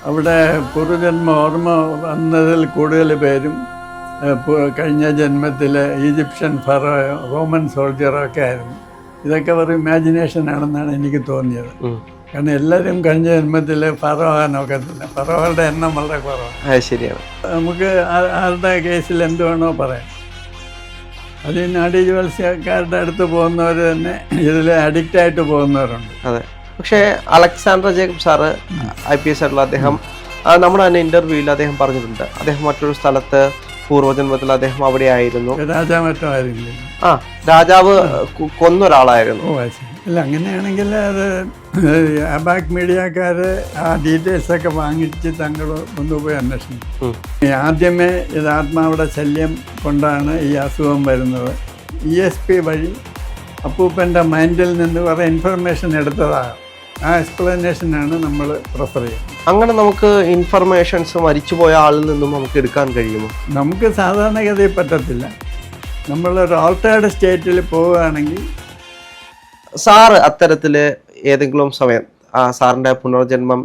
അവിടെ പൂർവ്വജന്മ ഓർമ്മ വന്നതിൽ കൂടുതൽ പേരും കഴിഞ്ഞ ജന്മത്തിലെ ഈജിപ്ഷ്യൻ ഫറോയോ റോമൻ സോൾജറോ ഒക്കെ ആയിരുന്നു. ഇതൊക്കെ ഒരു ഇമാജിനേഷൻ ആണെന്നാണ് എനിക്ക് തോന്നിയത്. കാരണം എല്ലാവരും കഴിഞ്ഞ ജന്മത്തിൽ ഫറോ ആകാൻ ഒക്കത്തില്ല. ഫറോകളുടെ എണ്ണം വളരെ കുറവാണ്. ശരിയാണ്. നമുക്ക് ആരുടെ കേസിൽ എന്ത് വേണോ പറയാം. അത് ഈ നാഡീ ജ്യോത്സ്യക്കാരുടെ അടുത്ത് പോകുന്നവർ തന്നെ ഇതിൽ അഡിക്റ്റായിട്ട് പോകുന്നവരുണ്ട്. അതെ. പക്ഷേ അലക്സാണ്ടർ ജേക്കബ് സാറ് IPS ആയിട്ടുള്ള അദ്ദേഹം നമ്മുടെ തന്നെ ഇന്റർവ്യൂവിൽ അദ്ദേഹം പറഞ്ഞിട്ടുണ്ട്, അദ്ദേഹം മറ്റൊരു സ്ഥലത്ത് പൂർവ്വജന്മത്തിൽ അദ്ദേഹം അവിടെ ആയിരുന്നു. രാജാമറ്റോ ആയിരുന്നില്ല. രാജാവ് കൊന്നൊരാളായിരുന്നു. അല്ല, അങ്ങനെയാണെങ്കിൽ അത് അബാക് മീഡിയക്കാർ ആ ഡീറ്റെയിൽസൊക്കെ വാങ്ങിച്ച് തങ്ങൾ കൊണ്ടുപോയി അന്വേഷിക്കും. ആദ്യമേ ഇത് ആത്മാവിടെ ശല്യം കൊണ്ടാണ് ഈ അസുഖം വരുന്നത്. ESP വഴി അപ്പൂപ്പൻ്റെ മൈൻഡിൽ നിന്ന് കുറേ ഇൻഫർമേഷൻ എടുത്തതാകാം. ആ എക്സ്പ്ലനേഷനാണ് നമ്മൾ പ്രിഫർ ചെയ്യുന്നത്. അങ്ങനെ നമുക്ക് ഇൻഫർമേഷൻസ് മരിച്ചുപോയ ആളിൽ നിന്നും നമുക്ക് എടുക്കാൻ കഴിയുമോ? നമുക്ക് സാധാരണഗതിയിൽ പറ്റത്തില്ല. നമ്മളൊരു ഓൾട്ടേർഡ് സ്റ്റേറ്റിൽ പോവുകയാണെങ്കിൽ. സാറ് അത്തരത്തിൽ ഏതെങ്കിലും സമയം സാറിൻ്റെ പുനർജന്മം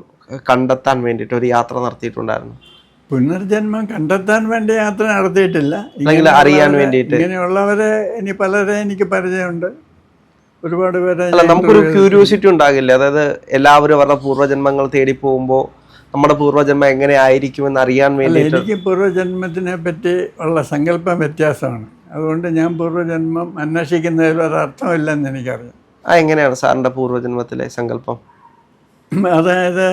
കണ്ടെത്താൻ വേണ്ടിയിട്ട് ഒരു യാത്ര നടത്തിയിട്ടുണ്ടായിരുന്നു? പുനർജന്മം കണ്ടെത്താൻ വേണ്ടി യാത്ര നടത്തിയിട്ടില്ല. അറിയാൻ വേണ്ടിയിട്ട് ഇങ്ങനെയുള്ളവരെ ഇനി പലരെ എനിക്ക് പരിചയമുണ്ട്. ഒരുപാട് പേരെ. നമുക്കൊരു ക്യൂരിയോസിറ്റി ഉണ്ടാകില്ല, അതായത് എല്ലാവരും അവരുടെ പൂർവ്വജന്മങ്ങൾ തേടി പോകുമ്പോൾ നമ്മുടെ പൂർവ്വജന്മം എങ്ങനെ ആയിരിക്കുമെന്ന് അറിയാൻ വേണ്ടി. എനിക്ക് പൂർവ്വജന്മത്തിനെ പറ്റി ഉള്ള സങ്കല്പം വ്യത്യാസമാണ്. അതുകൊണ്ട് ഞാൻ പൂർവ്വജന്മം അന്വേഷിക്കുന്നതിൽ ഒരർത്ഥമില്ലെന്ന് എനിക്കറിയാം. എങ്ങനെയാണ് സാറിൻ്റെ പൂർവ്വജന്മത്തിലെ സങ്കല്പം? അതായത്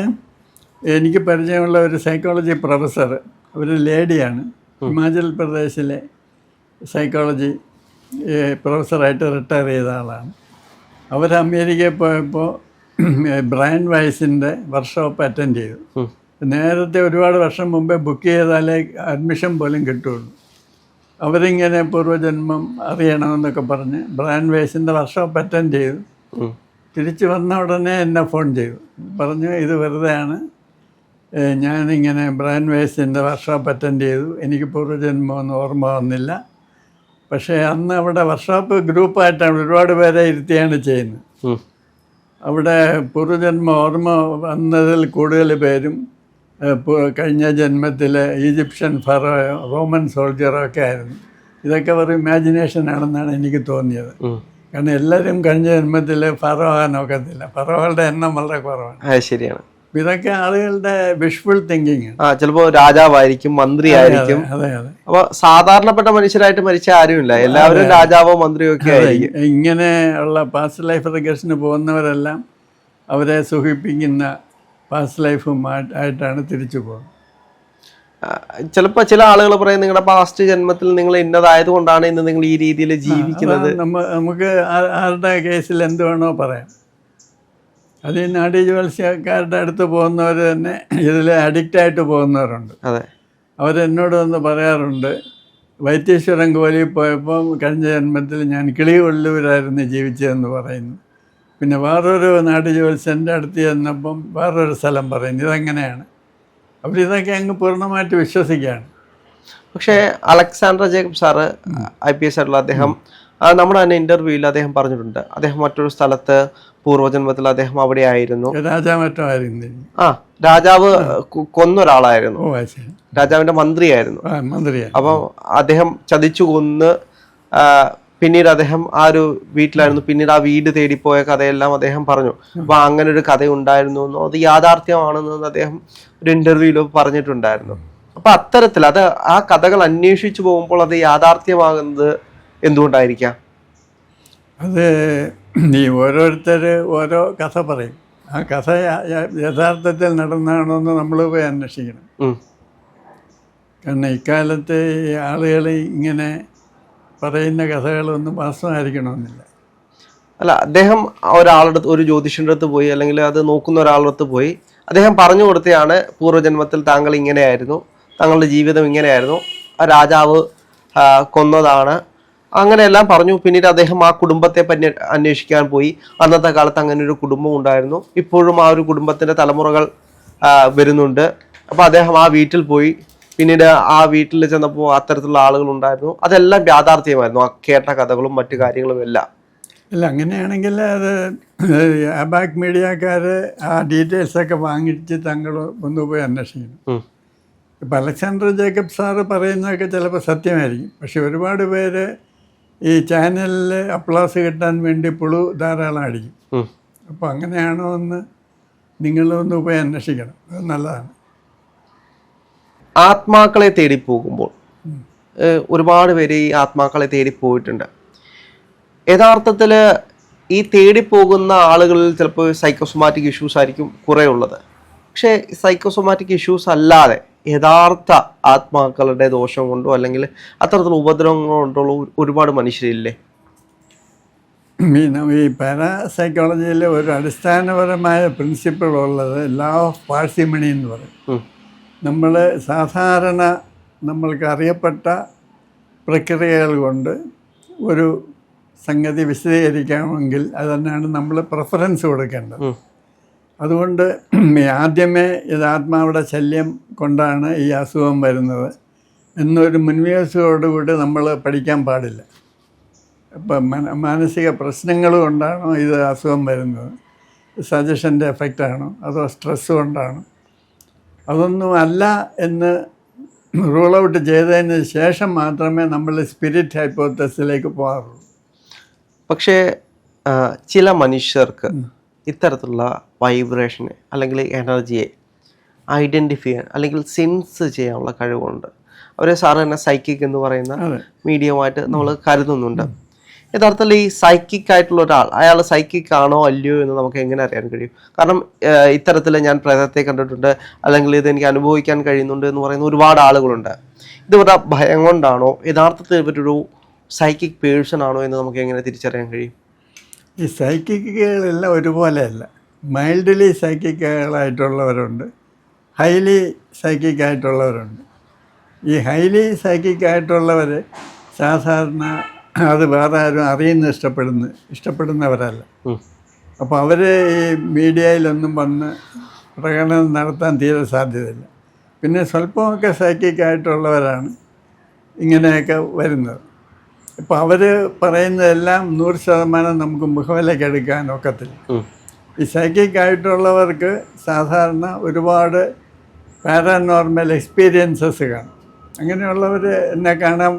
എനിക്ക് പരിചയമുള്ള ഒരു സൈക്കോളജി പ്രൊഫസർ, ഒരു ലേഡിയാണ്, ഹിമാചൽ പ്രദേശിലെ സൈക്കോളജി പ്രൊഫസറായിട്ട് റിട്ടയർ ചെയ്ത ആളാണ്. അവർ അമേരിക്കയിൽ പോയപ്പോൾ ബ്രയൻ വൈസിൻ്റെ വർക്ക്ഷോപ്പ് അറ്റൻഡ് ചെയ്തു. നേരത്തെ ഒരുപാട് വർഷം മുമ്പേ ബുക്ക് ചെയ്താലേ അഡ്മിഷൻ പോലും കിട്ടുള്ളൂ. അവരിങ്ങനെ പൂർവ്വജന്മം അറിയണമെന്നൊക്കെ പറഞ്ഞ് ബ്രയൻ വൈസിൻ്റെ വർക്ക്ഷോപ്പ് അറ്റൻഡ് ചെയ്തു. തിരിച്ച് വന്ന ഉടനെ എന്നെ ഫോൺ ചെയ്തു. പറഞ്ഞു, ഇത് വെറുതെയാണ്, ഞാനിങ്ങനെ ബ്രയൻ വൈസിൻ്റെ വർക്ക്ഷോപ്പ് അറ്റൻഡ് ചെയ്തു, എനിക്ക് പൂർവ്വജന്മമൊന്നും ഓർമ്മ വന്നില്ല. പക്ഷേ അന്ന് അവിടെ വർക്ക്ഷോപ്പ് ഗ്രൂപ്പായിട്ടാണ്, ഒരുപാട് പേരെ ഇരുത്തിയാണ് ചെയ്യുന്നത്. അവിടെ പൂർവ്വജന്മ ഓർമ്മ വന്നതിൽ കൂടുതൽ പേരും കഴിഞ്ഞ ജന്മത്തിലെ ഈജിപ്ഷ്യൻ ഫറോയോ റോമൻ സോൾജറോ ഒക്കെ ആയിരുന്നു. ഇതൊക്കെ ഒരു ഇമാജിനേഷൻ ആണെന്നാണ് എനിക്ക് തോന്നിയത്. കാരണം എല്ലാവരും കഴിഞ്ഞ ജന്മത്തിൽ ഫറോ ആകാൻ ഒക്കത്തില്ല. ഫറോകളുടെ എണ്ണം വളരെ കുറവാണ്. ശരിയാണ്. ഇതൊക്കെ ആളുകളുടെ വിഷ്വൽ തിങ്കിങ്. ചിലപ്പോൾ രാജാവായിരിക്കും, മന്ത്രിയായിരിക്കും. അതെ അതെ. അപ്പൊ സാധാരണപ്പെട്ട മനുഷ്യരായിട്ട് മരിച്ച ആരുമില്ല, എല്ലാവരും രാജാവോ മന്ത്രിയോ ഒക്കെ ആയിരിക്കും. ഇങ്ങനെ ഉള്ള പാസ്റ്റ് ലൈഫ് റിഗ്രഷന് പോകുന്നവരെല്ലാം അവരെ സുഖിപ്പിക്കുന്ന പാസ്റ്റ് ലൈഫുമായിട്ടാണ് തിരിച്ചു പോകുന്നത്. ചിലപ്പോൾ ചില ആളുകൾ പറയും, നിങ്ങളുടെ പാസ്റ്റ് ജന്മത്തിൽ നിങ്ങൾ ഇന്നതായത് കൊണ്ടാണ് ഇന്ന് നിങ്ങൾ ഈ രീതിയിൽ ജീവിക്കുന്നത്. നമുക്ക് ആരുടെ കേസിൽ എന്ത് വേണോ പറയാം. അത് ഈ നാഡീ ജ്യോത്സ്യക്കാരുടെ അടുത്ത് പോകുന്നവർ തന്നെ ഇതിൽ അഡിക്റ്റായിട്ട് പോകുന്നവരുണ്ട്. അതെ. അവരെന്നോട് വന്ന് പറയാറുണ്ട്, വൈത്തീശ്വരൻ കോലിയിൽ പോയപ്പോൾ കഴിഞ്ഞ ജന്മത്തിൽ ഞാൻ കിളികൊല്ലൂരായിരുന്നു ജീവിച്ചതെന്ന് പറയുന്നു. പിന്നെ വേറൊരു നാഡീ ജ്യോത്സ്യൻ്റെ അടുത്ത് ചെന്നപ്പം വേറൊരു സ്ഥലം പറയുന്നു. ഇതെങ്ങനെയാണ്? അവരിതൊക്കെ അങ്ങ് പൂർണ്ണമായിട്ട് വിശ്വസിക്കുകയാണ്. പക്ഷേ അലക്സാണ്ടർ ജേക്കബ് സാറ് IPS ആയിട്ടുള്ള അദ്ദേഹം നമ്മുടെ തന്നെ ഇന്റർവ്യൂവിൽ അദ്ദേഹം പറഞ്ഞിട്ടുണ്ട്, അദ്ദേഹം മറ്റൊരു സ്ഥലത്ത് പൂർവ്വജന്മത്തിൽ അദ്ദേഹം അവിടെ ആയിരുന്നു. രാജാമറ്റോ ആയിരുന്നു. രാജാവ് കൊന്നൊരാളായിരുന്നു. രാജാവിന്റെ മന്ത്രിയായിരുന്നു. അപ്പം അദ്ദേഹം ചതിച്ചു കൊന്ന് പിന്നീട് അദ്ദേഹം ആ ഒരു വീട്ടിലായിരുന്നു. പിന്നീട് ആ വീട് തേടിപ്പോയ കഥയെല്ലാം അദ്ദേഹം പറഞ്ഞു. അപ്പൊ അങ്ങനെ ഒരു കഥ ഉണ്ടായിരുന്നു എന്നോ അത് യാഥാർത്ഥ്യമാണെന്നോ അദ്ദേഹം ഒരു ഇന്റർവ്യൂവിൽ പറഞ്ഞിട്ടുണ്ടായിരുന്നു. അപ്പൊ അത്തരത്തിൽ അത് ആ കഥകൾ അന്വേഷിച്ചു പോകുമ്പോൾ അത് യാഥാർത്ഥ്യമാകുന്നത് എന്തുകൊണ്ടായിരിക്കാം? അത് ഈ ഓരോരുത്തർ ഓരോ കഥ പറയും. ആ കഥ യഥാർത്ഥത്തിൽ നടന്നാണോ എന്ന് നമ്മൾ പോയി അന്വേഷിക്കണം. കാരണം ഇക്കാലത്ത് ആളുകൾ ഇങ്ങനെ പറയുന്ന കഥകളൊന്നും വാസ്തവമായിരിക്കണമെന്നില്ല. അല്ല, അദ്ദേഹം ഒരാളുടെ ഒരു ജ്യോതിഷൻ്റെ അടുത്ത് പോയി, അല്ലെങ്കിൽ അത് നോക്കുന്ന ഒരാളുടെ അടുത്ത് പോയി അദ്ദേഹം പറഞ്ഞു കൊടുത്തതാണ്, പൂർവ്വജന്മത്തിൽ താങ്കൾ ഇങ്ങനെയായിരുന്നു, താങ്കളുടെ ജീവിതം ഇങ്ങനെയായിരുന്നു, ആ രാജാവ് കൊന്നതാണ്, അങ്ങനെയെല്ലാം പറഞ്ഞു. പിന്നീട് അദ്ദേഹം ആ കുടുംബത്തെ പറ്റി അന്വേഷിക്കാൻ പോയി. അന്നത്തെ കാലത്ത് അങ്ങനെ ഒരു കുടുംബം ഉണ്ടായിരുന്നു, ഇപ്പോഴും ആ ഒരു കുടുംബത്തിൻ്റെ തലമുറകൾ വരുന്നുണ്ട്. അപ്പോൾ അദ്ദേഹം ആ വീട്ടിൽ പോയി. പിന്നീട് ആ വീട്ടിൽ ചെന്നപ്പോൾ അത്തരത്തിലുള്ള ആളുകൾ ഉണ്ടായിരുന്നു. അതെല്ലാം യാഥാർത്ഥ്യമായിരുന്നു, ആ കേട്ട കഥകളും മറ്റു കാര്യങ്ങളും എല്ലാം. അല്ല, അങ്ങനെയാണെങ്കിൽ അത് അബാക് മീഡിയക്കാർ ആ ഡീറ്റെയിൽസൊക്കെ വാങ്ങിച്ച് തങ്ങൾ ഒന്നുപോയി അന്വേഷിക്കണം. ഇപ്പം അലക്സാണ്ടർ ജേക്കബ് സാറ് പറയുന്നതൊക്കെ ചിലപ്പോൾ സത്യമായിരിക്കും. പക്ഷെ ഒരുപാട് പേര് ഈ ചാനലിൽ അപ്ലാസ് കിട്ടാൻ വേണ്ടി പുളു ധാരാളം അടിക്കും. അപ്പോൾ അങ്ങനെയാണോ എന്ന് നിങ്ങളൊന്ന് പോയി അന്വേഷിക്കണം. അത് നല്ലതാണ്. ആത്മാക്കളെ തേടി പോകുമ്പോൾ ഒരുപാട് പേര് ഈ ആത്മാക്കളെ തേടി പോയിട്ടുണ്ട്. യഥാർത്ഥത്തിൽ ഈ തേടിപ്പോകുന്ന ആളുകളിൽ ചിലപ്പോൾ സൈക്കോസൊമാറ്റിക് ഇഷ്യൂസ് ആയിരിക്കും കുറേ ഉള്ളത്. പക്ഷേ സൈക്കോസൊമാറ്റിക് ഇഷ്യൂസ് അല്ലാതെ യഥാർത്ഥ ആത്മാക്കളുടെ ദോഷം കൊണ്ടോ അല്ലെങ്കിൽ അത്തരത്തിലുള്ള ഉപദ്രവങ്ങൾ കൊണ്ടോ ഒരുപാട് മനുഷ്യരില്ലേ? ഈ പാരാസൈക്കോളജിയിൽ ഒരു അടിസ്ഥാനപരമായ പ്രിൻസിപ്പിൾ ഉള്ളത് ലോ ഓഫ് പാഴ്സിമണി എന്ന് പറയും. നമ്മൾ സാധാരണ നമ്മൾക്ക് അറിയപ്പെട്ട പ്രക്രിയകൾ കൊണ്ട് ഒരു സംഗതി വിശദീകരിക്കാമെങ്കിൽ അത് തന്നെയാണ് നമ്മൾ പ്രിഫറൻസ് കൊടുക്കേണ്ടത്. അതുകൊണ്ട് ആദ്യമേ ഇത് ആത്മാവിടെ ശല്യം കൊണ്ടാണ് ഈ അസുഖം വരുന്നത് എന്നൊരു മുൻവ്യവസ്ഥയോടുകൂടി നമ്മൾ പഠിക്കാൻ പാടില്ല. ഇപ്പം മാനസിക പ്രശ്നങ്ങൾ കൊണ്ടാണോ ഇത് അസുഖം വരുന്നത്, സജഷൻ്റെ എഫക്റ്റാണോ, അതോ സ്ട്രെസ് കൊണ്ടാണോ, അതൊന്നും അല്ല എന്ന് റൂൾ ഔട്ട് ചെയ്തതിന് ശേഷം മാത്രമേ നമ്മൾ സ്പിരിറ്റ് ഹൈപ്പോത്തസിലേക്ക് പോകാറുള്ളൂ. പക്ഷേ ചില മനുഷ്യർക്ക് ഇത്തരത്തിലുള്ള വൈബ്രേഷനെ അല്ലെങ്കിൽ എനർജിയെ ഐഡൻറ്റിഫൈ ചെയ്യാൻ അല്ലെങ്കിൽ സെൻസ് ചെയ്യാനുള്ള കഴിവുണ്ട്. അവരെ സാറ് തന്നെ സൈക്കിക് എന്ന് പറയുന്ന മീഡിയമായിട്ട് നമ്മൾ കരുതുന്നുണ്ട്. യഥാർത്ഥത്തിൽ ഈ സൈക്കിക് ആയിട്ടുള്ള ഒരാൾ, അയാൾ സൈക്കിക് ആണോ അല്ലയോ എന്ന് നമുക്ക് എങ്ങനെ അറിയാൻ കഴിയും? കാരണം ഇത്തരത്തിൽ ഞാൻ പ്രേതത്തെ കണ്ടിട്ടുണ്ട് അല്ലെങ്കിൽ ഇത് എനിക്ക് അനുഭവിക്കാൻ കഴിയുന്നുണ്ട് എന്ന് പറയുന്ന ഒരുപാട് ആളുകളുണ്ട്. ഇതിവരുടെ ഭയം കൊണ്ടാണോ യഥാർത്ഥത്തിൽ ഇവരൊരു സൈക്കിക് പേഴ്സൺ ആണോ എന്ന് നമുക്ക് എങ്ങനെ തിരിച്ചറിയാൻ കഴിയും? ഈ സൈക്കിക്കുകളെല്ലാം ഒരുപോലെയല്ല. മൈൽഡ്ലി സൈക്കിക്കായിട്ടുള്ളവരുണ്ട്, ഹൈലി സൈക്കിക്കായിട്ടുള്ളവരുണ്ട്. ഈ ഹൈലി സൈക്കിക്കായിട്ടുള്ളവർ സാധാരണ അത് വേറെ ആരും ഇഷ്ടപ്പെടുന്നവരല്ല. അപ്പോൾ അവർ ഈ മീഡിയയിലൊന്നും വന്ന് പ്രകടനം നടത്താൻ തീരെ സാധ്യതയില്ല. പിന്നെ സ്വല്പമൊക്കെ സൈക്കിക്കായിട്ടുള്ളവരാണ് ഇങ്ങനെയൊക്കെ വരുന്നത്. ഇപ്പോൾ അവർ പറയുന്നതെല്ലാം 100% നമുക്ക് മുഖവിലേക്ക് എടുക്കാൻ ഒക്കത്തില്ല. ഈ സൈക്കിക്കായിട്ടുള്ളവർക്ക് സാധാരണ ഒരുപാട് പാരാനോർമൽ എക്സ്പീരിയൻസസ് കാണും. അങ്ങനെയുള്ളവർ എന്നെ കാണാൻ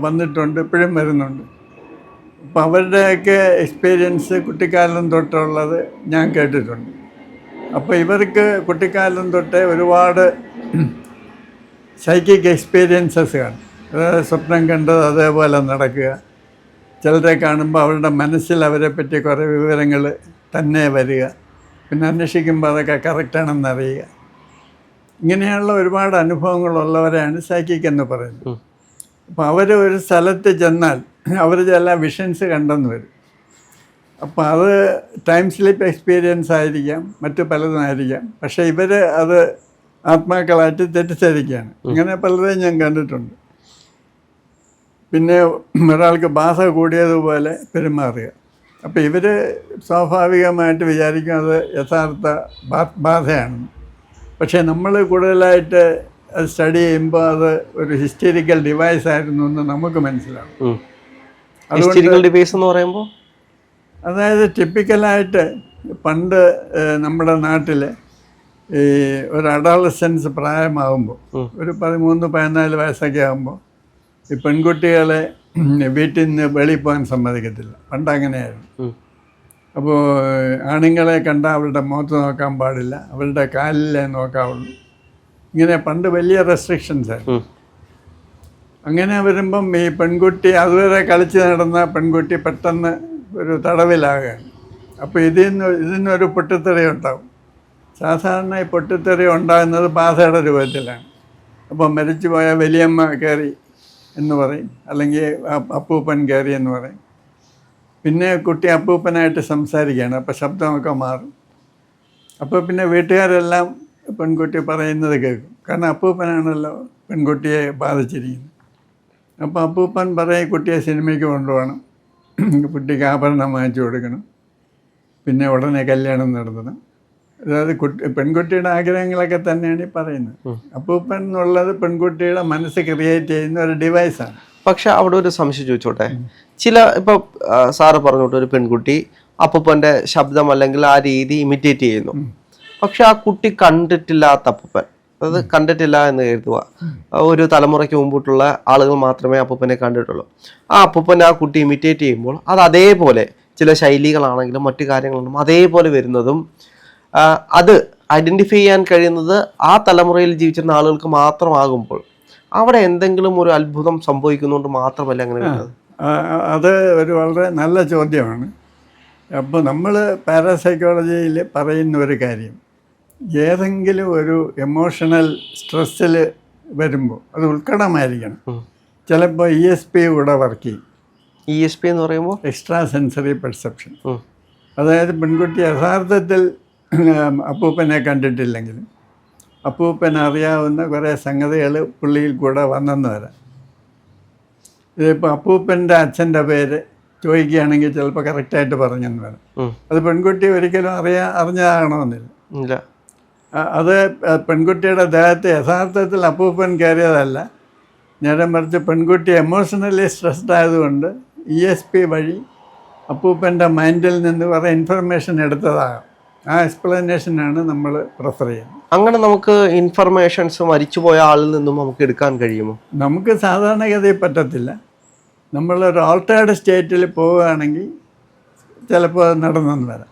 വന്നിട്ടുണ്ട്, ഇപ്പോഴും വരുന്നുണ്ട്. അപ്പോൾ അവരുടെയൊക്കെ എക്സ്പീരിയൻസ് കുട്ടിക്കാലം തൊട്ടുള്ളത് ഞാൻ കേട്ടിട്ടുണ്ട്. അപ്പോൾ ഇവർക്ക് കുട്ടിക്കാലം തൊട്ടേ ഒരുപാട് സൈക്കിക് എക്സ്പീരിയൻസസ് കാണും. അതായത് സ്വപ്നം കണ്ടത് അതേപോലെ നടക്കുക, ചിലരെ കാണുമ്പോൾ അവരുടെ മനസ്സിൽ അവരെ പറ്റി കുറേ വിവരങ്ങൾ തന്നെ വരിക, പിന്നെ അന്വേഷിക്കുമ്പോൾ അതൊക്കെ കറക്റ്റാണെന്ന് അറിയുക. ഇങ്ങനെയുള്ള ഒരുപാട് അനുഭവങ്ങളുള്ളവരെയാണ് സൈക്കിക് എന്ന് പറയുന്നത്. അപ്പോൾ അവർ ഒരു സ്ഥലത്ത് ചെന്നാൽ അവർ ചില വിഷൻസ് കണ്ടെന്ന് വരും. അപ്പോൾ അത് ടൈം സ്ലിപ്പ് എക്സ്പീരിയൻസ് ആയിരിക്കാം, മറ്റു പലതുമായിരിക്കാം. പക്ഷേ ഇവർ അത് ആത്മാക്കളായിട്ട് തെറ്റിദ്ധരിക്കുകയാണ്. ഇങ്ങനെ പലരെയും ഞാൻ കണ്ടിട്ടുണ്ട്. പിന്നെ ഒരാൾക്ക് ബാധ കൂടിയതുപോലെ പെരുമാറുക. അപ്പോൾ ഇവർ സ്വാഭാവികമായിട്ട് വിചാരിക്കും അത് യഥാർത്ഥ ബാധയാണെന്ന്. പക്ഷേ നമ്മൾ കൂടുതലായിട്ട് അത് സ്റ്റഡി ചെയ്യുമ്പോൾ അത് ഒരു ഹിസ്റ്റീരിക്കൽ ഡിവൈസ് ആയിരുന്നു എന്ന് നമുക്ക് മനസ്സിലാവും. ഹിസ്റ്റീരിക്കൽ ഡിവൈസ് എന്ന് പറയുമ്പോൾ അതായത് ടിപ്പിക്കലായിട്ട് പണ്ട് നമ്മുടെ നാട്ടിൽ ഈ ഒരു അഡോളസൻസ് പ്രായമാകുമ്പോൾ, ഒരു 13-14 വയസ്സൊക്കെ ആകുമ്പോൾ ഈ പെൺകുട്ടികളെ വീട്ടിൽ നിന്ന് വെളിയിൽ പോകാൻ സമ്മതിക്കത്തില്ല. പണ്ട് അങ്ങനെയായിരുന്നു. അപ്പോൾ ആണുങ്ങളെ കണ്ടാൽ അവരുടെ മുഖത്ത് നോക്കാൻ പാടില്ല, അവരുടെ കാലിലേ നോക്കാവുള്ളൂ. ഇങ്ങനെ പണ്ട് വലിയ റെസ്ട്രിക്ഷൻസ് ആയിരുന്നു. അങ്ങനെ വരുമ്പം ഈ പെൺകുട്ടി അതുവരെ കളിച്ച് നടന്ന പെൺകുട്ടി പെട്ടെന്ന് ഒരു തടവിലാകുകയാണ്. അപ്പോൾ ഇതിനൊരു പൊട്ടിത്തെറി ഉണ്ടാവും. സാധാരണ ഈ പൊട്ടിത്തെറി ഉണ്ടാകുന്നത് ബാധയുടെ രൂപത്തിലാണ്. അപ്പോൾ മരിച്ചുപോയ വലിയമ്മ കയറി എന്ന് പറയും, അല്ലെങ്കിൽ അപ്പൂപ്പൻ കയറി എന്ന് പറയും. പിന്നെ കുട്ടി അപ്പൂപ്പനായിട്ട് സംസാരിക്കുകയാണ്, അപ്പോൾ ശബ്ദമൊക്കെ മാറും. അപ്പോൾ പിന്നെ വീട്ടുകാരെല്ലാം പെൺകുട്ടി പറയുന്നത് കേൾക്കും, കാരണം അപ്പൂപ്പനാണല്ലോ പെൺകുട്ടിയെ ബാധിച്ചിരിക്കുന്നത്. അപ്പോൾ അപ്പൂപ്പൻ പറയും കുട്ടിയെ സിനിമയ്ക്ക് കൊണ്ടുപോകണം, കുട്ടിക്ക് ആഭരണം വാങ്ങിച്ചു കൊടുക്കണം, പിന്നെ ഉടനെ കല്യാണം നടത്തണം. അതായത് പെൺകുട്ടിയുടെ ആഗ്രഹങ്ങളൊക്കെ തന്നെയാണ് ഈ പറയുന്നത്. അപ്പൂപ്പൻ എന്നുള്ളത് പെൺകുട്ടിയുടെ മനസ്സ് ക്രിയേറ്റ് ചെയ്യുന്ന ഒരു ഡിവൈസാണ്. പക്ഷെ അവിടെ ഒരു സംശയം ചോദിച്ചോട്ടെ, ചില ഇപ്പൊ സാറ് പറഞ്ഞോട്ടെ, ഒരു പെൺകുട്ടി അപ്പൂപ്പന്റെ ശബ്ദം അല്ലെങ്കിൽ ആ രീതി ഇമിറ്റേറ്റ് ചെയ്യുന്നു. പക്ഷെ ആ കുട്ടി കണ്ടിട്ടില്ലാത്ത അപ്പൂപ്പൻ, അത് കണ്ടിട്ടില്ല എന്ന് കരുതുക, ഒരു തലമുറയ്ക്ക് മുമ്പിട്ടുള്ള ആളുകൾ മാത്രമേ അപ്പൂപ്പനെ കണ്ടിട്ടുള്ളൂ. ആ അപ്പൂപ്പനെ ആ കുട്ടി ഇമിറ്റേറ്റ് ചെയ്യുമ്പോൾ അത് അതേപോലെ ചില ശൈലികളാണെങ്കിലും മറ്റു കാര്യങ്ങളാണെങ്കിലും അതേപോലെ വരുന്നതും അത് ഐഡന്റിഫൈ ചെയ്യാൻ കഴിയുന്നത് ആ തലമുറയിൽ ജീവിച്ചിരുന്ന ആളുകൾക്ക് മാത്രമാകുമ്പോൾ അവിടെ എന്തെങ്കിലും ഒരു അത്ഭുതം സംഭവിക്കുന്നുണ്ട് മാത്രമല്ല അങ്ങനെ വരുന്നത്. അത് ഒരു വളരെ നല്ല ചോദ്യമാണ്. അപ്പോൾ നമ്മൾ പാരാസൈക്കോളജിയിൽ പറയുന്ന ഒരു കാര്യം, ഏതെങ്കിലും ഒരു എമോഷണൽ സ്ട്രെസ്സിൽ വരുമ്പോൾ അത് ഉത്കടമായിരിക്കണം. ചിലപ്പോൾ ESP കൂടെ വർക്ക് ചെയ്യും. ESP എന്ന് പറയുമ്പോൾ എക്സ്ട്രാ സെൻസറി പെർസെപ്ഷൻ. അതായത് പെൺകുട്ടി യഥാർത്ഥത്തിൽ അപ്പൂപ്പനെ കണ്ടിട്ടില്ലെങ്കിലും അപ്പൂപ്പൻ അറിയാവുന്ന കുറേ സംഗതികൾ പുള്ളിയിൽ കൂടെ വന്നെന്ന് വരാം. ഇതിപ്പോൾ അപ്പൂപ്പൻ്റെ അച്ഛൻ്റെ പേര് ചോദിക്കുകയാണെങ്കിൽ ചിലപ്പോൾ കറക്റ്റായിട്ട് പറഞ്ഞെന്ന് വരാം. അത് പെൺകുട്ടി ഒരിക്കലും അറിഞ്ഞതാകണമെന്നില്ല. അത് പെൺകുട്ടിയുടെ ദേഹത്ത് യഥാർത്ഥത്തിൽ അപ്പൂപ്പൻ കയറിയതല്ല, നേരെ മറിച്ച് പെൺകുട്ടി എമോഷണലി സ്ട്രെസ്ഡ് ആയതുകൊണ്ട് ESP വഴി അപ്പൂപ്പൻ്റെ മൈൻഡിൽ നിന്ന് കുറേ ഇൻഫർമേഷൻ എടുത്തതാകാം. ആ എക്സ്പ്ലനേഷനാണ് നമ്മൾ പ്രിഫർ ചെയ്യുന്നത്. അങ്ങനെ നമുക്ക് ഇൻഫർമേഷൻസ് മരിച്ചുപോയ ആളിൽ നിന്നും നമുക്ക് എടുക്കാൻ കഴിയുമോ? നമുക്ക് സാധാരണഗതിയിൽ പറ്റത്തില്ല. നമ്മളൊരു ഓൾട്ടേർഡ് സ്റ്റേറ്റിൽ പോവുകയാണെങ്കിൽ ചിലപ്പോൾ നടന്നെന്ന് വരാം.